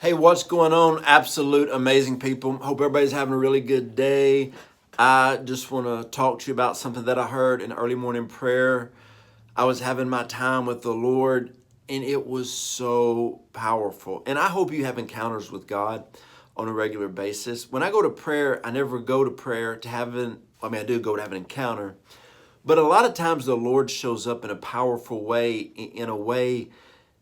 Hey, what's going on? Absolute amazing people. Hope everybody's having a really good day. I just want to talk to you about something that I heard in early morning prayer. I was having my time with the Lord, and it was so powerful. And I hope you have encounters with God on a regular basis. When I go to prayer, I never go to prayer to I do go to have an encounter, but a lot of times the Lord shows up in a powerful way, in a way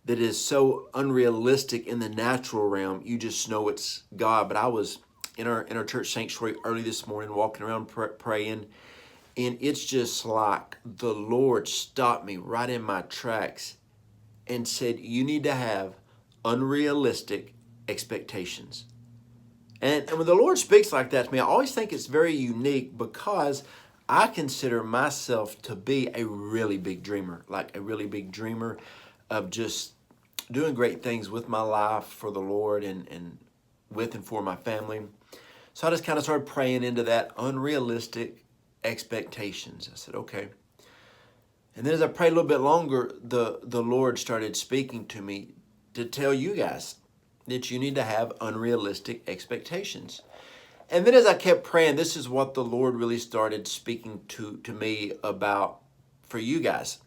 that is so unrealistic in the natural realm. You just know it's God. But I was in our church sanctuary early this morning, walking around praying, and it's just like the Lord stopped me right in my tracks and said, you need to have unrealistic expectations. And when the Lord speaks like that to me, I always think it's very unique because I consider myself to be a really big dreamer, like a really big dreamer of just doing great things with my life for the Lord and with and for my family. So I just kind of started praying into that unrealistic expectations. I said, okay. And then as I prayed a little bit longer, the Lord started speaking to me to tell you guys that you need to have unrealistic expectations. And then as I kept praying, this is what the Lord really started speaking to me about for you guys.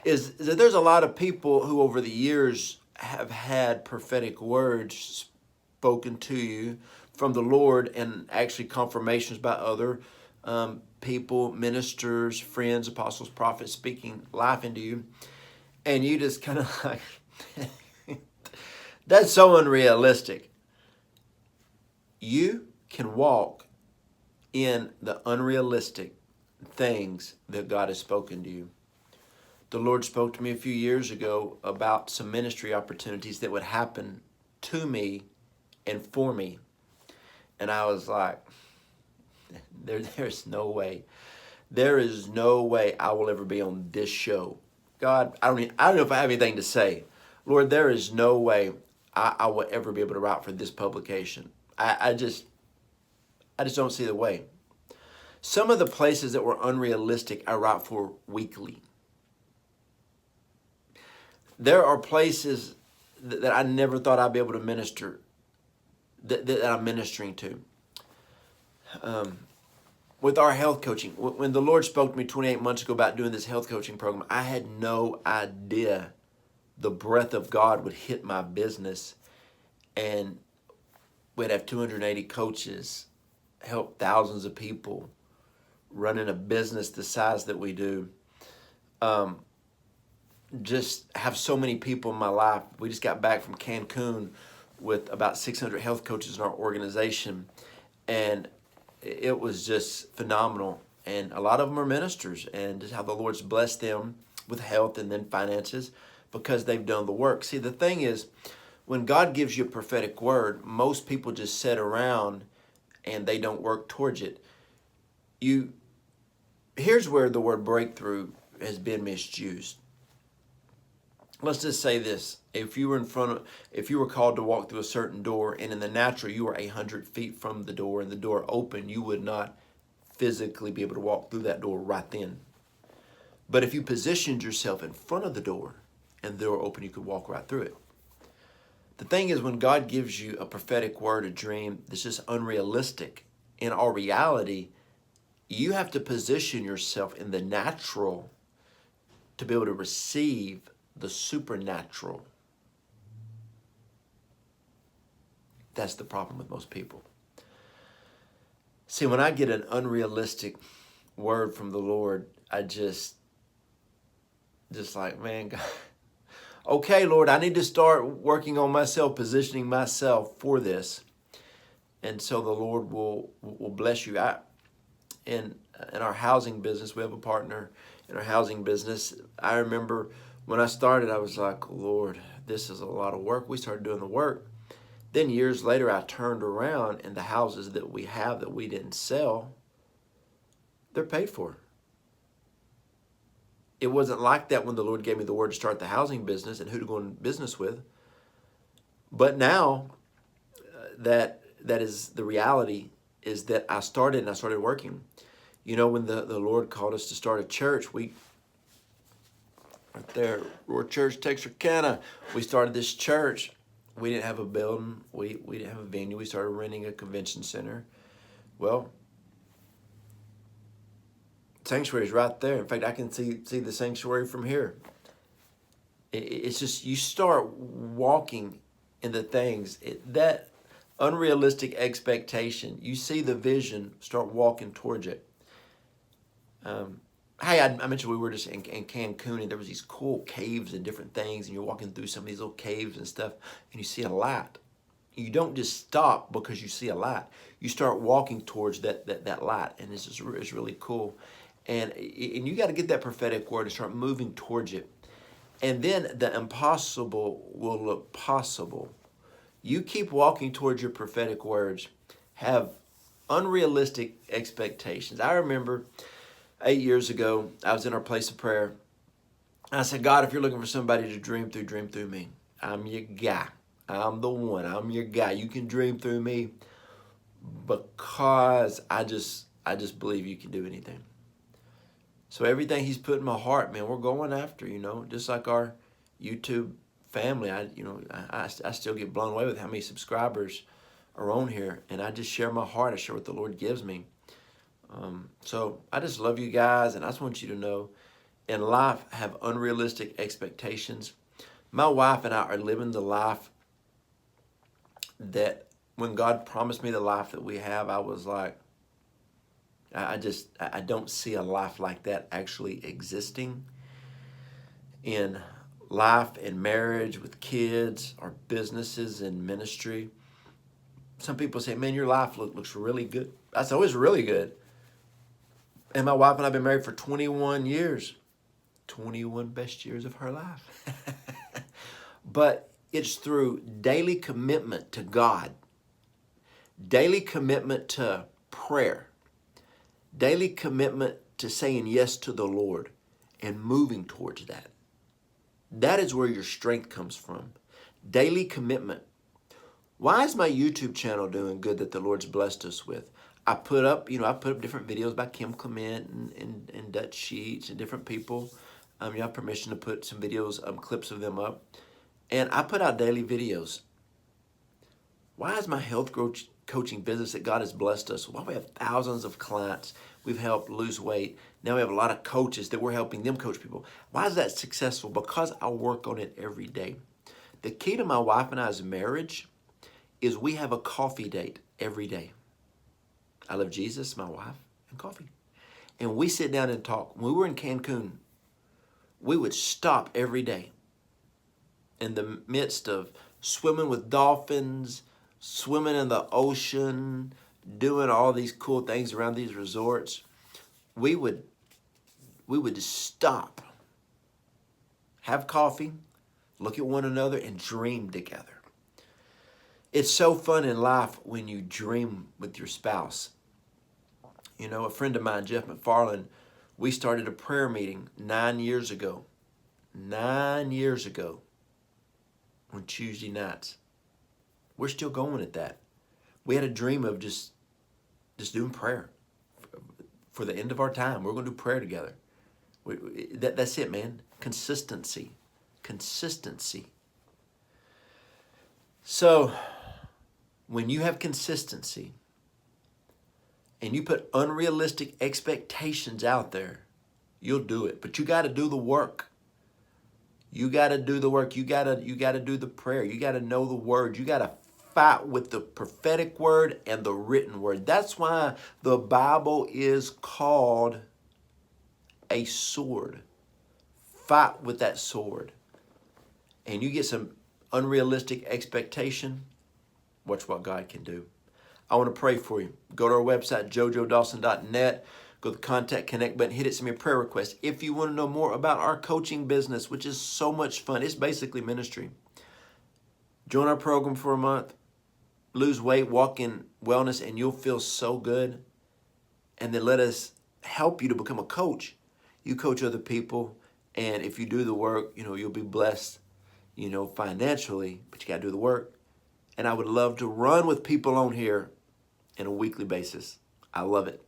Is that there's a lot of people who over the years have had prophetic words spoken to you from the Lord, and actually confirmations by other people, ministers, friends, apostles, prophets, speaking life into you. And you just kind of like, that's so unrealistic. You can walk in the unrealistic things that God has spoken to you. The Lord spoke to me a few years ago about some ministry opportunities that would happen to me and for me. And I was like, there's no way. There is no way I will ever be on this show. God, I don't know if I have anything to say. Lord, there is no way I will ever be able to write for this publication. I just don't see the way. Some of the places that were unrealistic, I write for weekly. There are places that I never thought I'd be able to minister, that I'm ministering to. With our health coaching, when the Lord spoke to me 28 months ago about doing this health coaching program, I had no idea the breath of God would hit my business, and we'd have 280 coaches, help thousands of people, running a business the size that we do. Just have so many people in my life. We just got back from Cancun with about 600 health coaches in our organization, and it was just phenomenal. And a lot of them are ministers, and just how the Lord's blessed them with health and then finances because they've done the work. See, the thing is, when God gives you a prophetic word, most people just sit around and they don't work towards it. Here's where the word breakthrough has been misused. Let's just say this. If you were called to walk through a certain door, and in the natural you were 100 feet from the door and the door open, you would not physically be able to walk through that door right then. But if you positioned yourself in front of the door and the door open, you could walk right through it. The thing is, when God gives you a prophetic word, a dream that's just unrealistic, in our reality, you have to position yourself in the natural to be able to receive the supernatural. That's the problem with most people. See, when I get an unrealistic word from the Lord, I just like, man, God, okay, Lord, I need to start working on myself, positioning myself for this. And so the Lord will bless you. In our housing business, we have a partner in our housing business. I remember when I started, I was like, Lord, this is a lot of work. We started doing the work. Then years later, I turned around, and the houses that we have that we didn't sell, they're paid for. It wasn't like that when the Lord gave me the word to start the housing business and who to go in business with. But now that is the reality, is that I started working. You know, when the Lord called us to start a church, right there, Roar Church, Texarkana, we started this church We didn't have a building. We didn't have a venue. We started renting a convention center. Well, sanctuary's right there. In fact, I can see the sanctuary from here. It's just, you start walking in the things, that unrealistic expectation. You see the vision, start walking towards it. Hey, I mentioned we were just in Cancun, and there was these cool caves and different things, and you're walking through some of these little caves and stuff, and you see a light. You don't just stop because you see a light. You start walking towards that light, and it's really cool. And you got to get that prophetic word and start moving towards it. And then the impossible will look possible. You keep walking towards your prophetic words. Have unrealistic expectations. I remember 8 years ago, I was in our place of prayer. I said, God, if you're looking for somebody to dream through me. I'm your guy. I'm the one. I'm your guy. You can dream through me because I just believe you can do anything. So everything he's put in my heart, man, we're going after, just like our YouTube family. I still get blown away with how many subscribers are on here, and I just share my heart. I share what the Lord gives me. So I just love you guys, and I just want you to know, in life, have unrealistic expectations. My wife and I are living the life that when God promised me the life that we have, I was like, I don't see a life like that actually existing in life and marriage with kids or businesses and ministry. Some people say, man, your life looks really good. I said, oh, it's really good. And my wife and I have been married for 21 years. 21 best years of her life. But it's through daily commitment to God, daily commitment to prayer, daily commitment to saying yes to the Lord and moving towards that. That is where your strength comes from. Daily commitment. Why is my YouTube channel doing good that the Lord's blessed us with? I put up different videos by Kim Clement and Dutch Sheets and different people. You have permission to put some videos, clips of them up. And I put out daily videos. Why is my health coaching business that God has blessed us? Why we have thousands of clients. We've helped lose weight. Now we have a lot of coaches that we're helping them coach people. Why is that successful? Because I work on it every day. The key to my wife and I's marriage is we have a coffee date every day. I love Jesus, my wife, and coffee. And we sit down and talk. When we were in Cancun, we would stop every day in the midst of swimming with dolphins, swimming in the ocean, doing all these cool things around these resorts. We would just stop, have coffee, look at one another, and dream together. It's so fun in life when you dream with your spouse. A friend of mine, Jeff McFarland, we started a prayer meeting 9 years ago. 9 years ago on Tuesday nights. We're still going at that. We had a dream of just doing prayer for the end of our time. We're going to do prayer together. That's it, man. Consistency. So, when you have consistency and you put unrealistic expectations out there, you'll do it. But you got to do the work. You got to do the work. You got to do the prayer. You got to know the word. You got to fight with the prophetic word and the written word. That's why the Bible is called a sword. Fight with that sword. And you get some unrealistic expectation, watch what God can do. I want to pray for you. Go to our website, joejodawson.net. Go to the contact connect button, hit it, send me a prayer request. If you want to know more about our coaching business, which is so much fun, it's basically ministry. Join our program for a month, lose weight, walk in wellness, and you'll feel so good. And then let us help you to become a coach. You coach other people, and if you do the work, you'll be blessed, financially, but you got to do the work. And I would love to run with people on here on a weekly basis. I love it.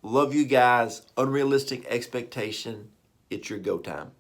Love you guys. Unrealistic expectation. It's your go time.